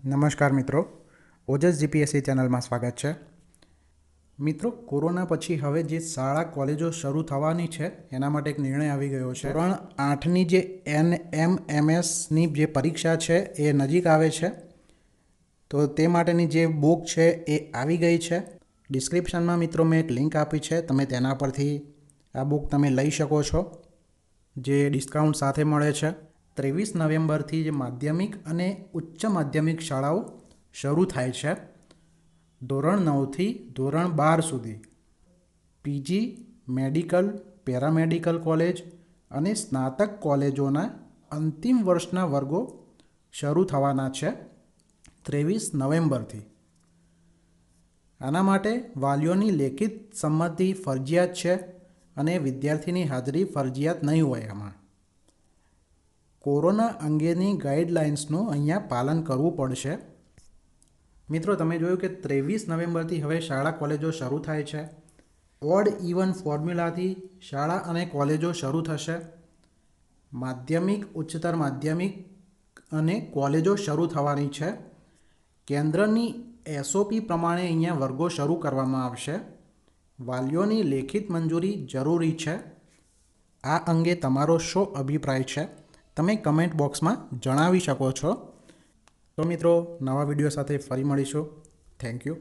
નમસ્કાર મિત્રો, ઓજસ જીપીએસસી ચેનલમાં સ્વાગત છે. મિત્રો, કોરોના પછી હવે જે શાળા કોલેજો શરૂ થવાની છે એના માટે એક નિર્ણય આવી ગયો છે. ધોરણ 8ની જે NMMSની જે પરીક્ષા છે એ નજીક આવે છે, તો તે માટેની જે બુક છે એ આવી ગઈ છે. ડિસ્ક્રિપ્શનમાં મિત્રો મેં એક લિંક આપી છે, તમે તેના પરથી આ બુક તમે લઈ શકો છો, જે ડિસ્કાઉન્ટ સાથે મળે છે. 23 નવેમ્બરથી જે માધ્યમિક અને ઉચ્ચ માધ્યમિક શાળાઓ શરૂ થાય છે. ધોરણ 9થી ધોરણ 12 સુધી પીજી, મેડિકલ, પેરામેડિકલ કોલેજ અને સ્નાતક કોલેજોના અંતિમ વર્ષના વર્ગો શરૂ થવાના છે 23 નવેમ્બરથી. આના માટે વાલીઓની લેખિત સંમતિ ફરજિયાત છે અને વિદ્યાર્થીની હાજરી ફરજિયાત નહીં હોય. આમાં કોરોના અંગેની ગાઈડલાઇન્સનું અહીંયા પાલન કરવું પડશે. મિત્રો, તમે જોયું કે 23 નવેમ્બરથી હવે શાળા કોલેજો શરૂ થાય છે. ઓડ ઇવન ફોર્મ્યુલાથી શાળા અને કોલેજો શરૂ થશે. માધ્યમિક, ઉચ્ચતર માધ્યમિક અને કોલેજો શરૂ થવાની છે. કેન્દ્રની SOP પ્રમાણે અહીંયા વર્ગો શરૂ કરવામાં આવશે. વાલીઓની લેખિત મંજૂરી જરૂરી છે. આ અંગે તમારો શું અભિપ્રાય છે તમે કમેન્ટ બોક્સમાં જણાવી શકો છો. તો મિત્રો, નવા વિડીયો સાથે ફરી મળીશું. Thank you.